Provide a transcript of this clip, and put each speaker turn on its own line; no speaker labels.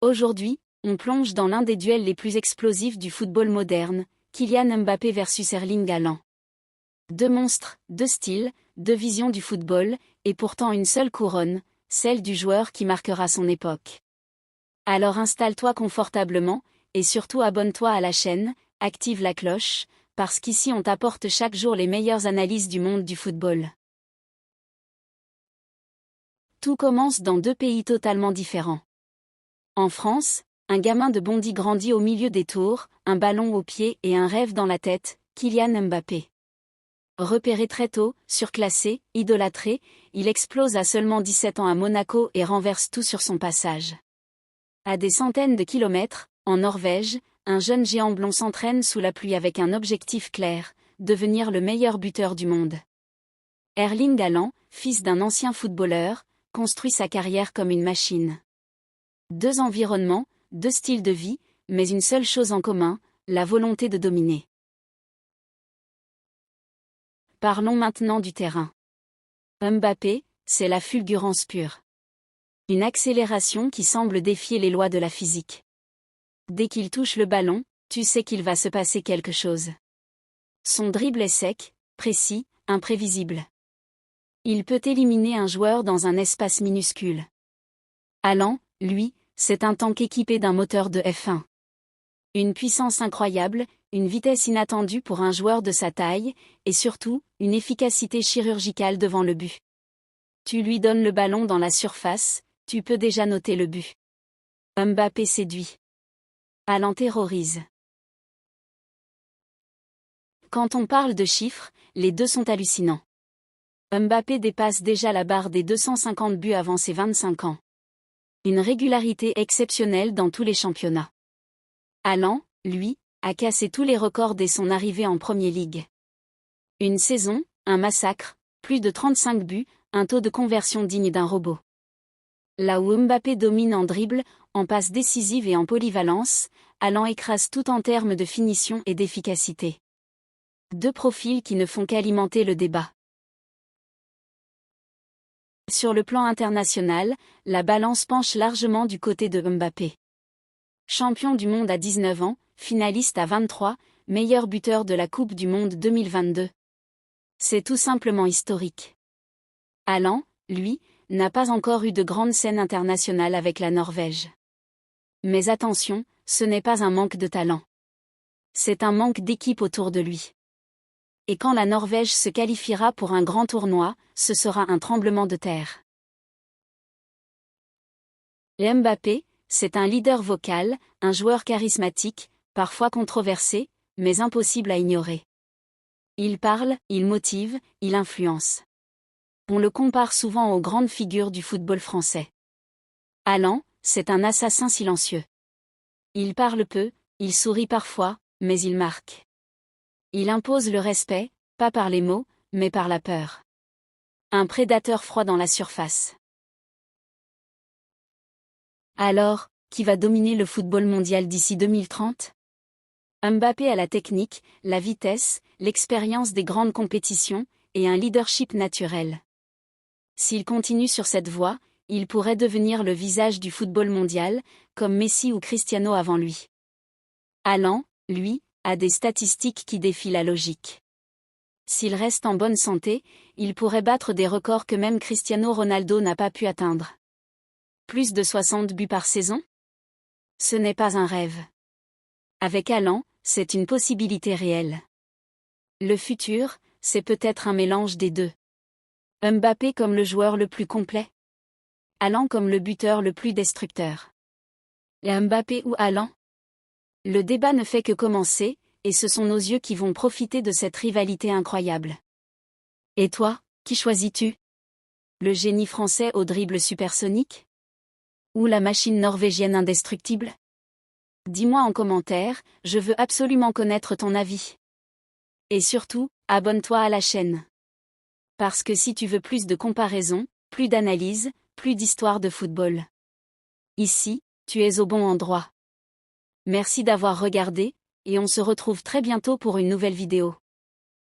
Aujourd'hui, on plonge dans l'un des duels les plus explosifs du football moderne, Kylian Mbappé versus Erling Haaland. Deux monstres, deux styles, deux visions du football, et pourtant une seule couronne, celle du joueur qui marquera son époque. Alors installe-toi confortablement, et surtout abonne-toi à la chaîne, active la cloche, parce qu'ici on t'apporte chaque jour les meilleures analyses du monde du football. Tout commence dans deux pays totalement différents. En France, un gamin de Bondy grandit au milieu des tours, un ballon au pied et un rêve dans la tête, Kylian Mbappé. Repéré très tôt, surclassé, idolâtré, il explose à seulement 17 ans à Monaco et renverse tout sur son passage. À des centaines de kilomètres, en Norvège, un jeune géant blond s'entraîne sous la pluie avec un objectif clair, devenir le meilleur buteur du monde. Erling Haaland, fils d'un ancien footballeur, construit sa carrière comme une machine. Deux environnements, deux styles de vie, mais une seule chose en commun, la volonté de dominer. Parlons maintenant du terrain. Mbappé, c'est la fulgurance pure. Une accélération qui semble défier les lois de la physique. Dès qu'il touche le ballon, tu sais qu'il va se passer quelque chose. Son dribble est sec, précis, imprévisible. Il peut éliminer un joueur dans un espace minuscule. Haaland, lui, c'est un tank équipé d'un moteur de F1. Une puissance incroyable, une vitesse inattendue pour un joueur de sa taille, et surtout, une efficacité chirurgicale devant le but. Tu lui donnes le ballon dans la surface, tu peux déjà noter le but. Mbappé séduit. Haaland terrorise. Quand on parle de chiffres, les deux sont hallucinants. Mbappé dépasse déjà la barre des 250 buts avant ses 25 ans. Une régularité exceptionnelle dans tous les championnats. Haaland, lui, a cassé tous les records dès son arrivée en Premier League. Une saison, un massacre, plus de 35 buts, un taux de conversion digne d'un robot. Là où Mbappé domine en dribble, en passes décisives et en polyvalence, Haaland écrase tout en termes de finition et d'efficacité. Deux profils qui ne font qu'alimenter le débat. Sur le plan international, la balance penche largement du côté de Mbappé. Champion du monde à 19 ans, finaliste à 23, meilleur buteur de la Coupe du Monde 2022. C'est tout simplement historique. Haaland, lui, n'a pas encore eu de grande scène internationale avec la Norvège. Mais attention, ce n'est pas un manque de talent. C'est un manque d'équipe autour de lui. Et quand la Norvège se qualifiera pour un grand tournoi, ce sera un tremblement de terre. Et Mbappé, c'est un leader vocal, un joueur charismatique, parfois controversé, mais impossible à ignorer. Il parle, il motive, il influence. On le compare souvent aux grandes figures du football français. Haaland, c'est un assassin silencieux. Il parle peu, il sourit parfois, mais il marque. Il impose le respect, pas par les mots, mais par la peur. Un prédateur froid dans la surface. Alors, qui va dominer le football mondial d'ici 2030 ? Mbappé a la technique, la vitesse, l'expérience des grandes compétitions, et un leadership naturel. S'il continue sur cette voie, il pourrait devenir le visage du football mondial, comme Messi ou Cristiano avant lui. Haaland, lui, a des statistiques qui défient la logique. S'il reste en bonne santé, il pourrait battre des records que même Cristiano Ronaldo n'a pas pu atteindre. Plus de 60 buts par saison ? Ce n'est pas un rêve. Avec Haaland, c'est une possibilité réelle. Le futur, c'est peut-être un mélange des deux. Mbappé comme le joueur le plus complet. Haaland comme le buteur le plus destructeur. Et Mbappé ou Haaland ? Le débat ne fait que commencer, et ce sont nos yeux qui vont profiter de cette rivalité incroyable. Et toi, qui choisis-tu ? Le génie français au dribble supersonique ? Ou la machine norvégienne indestructible ? Dis-moi en commentaire, je veux absolument connaître ton avis. Et surtout, abonne-toi à la chaîne. Parce que si tu veux plus de comparaisons, plus d'analyses, plus d'histoires de football. Ici, tu es au bon endroit. Merci d'avoir regardé, et on se retrouve très bientôt pour une nouvelle vidéo.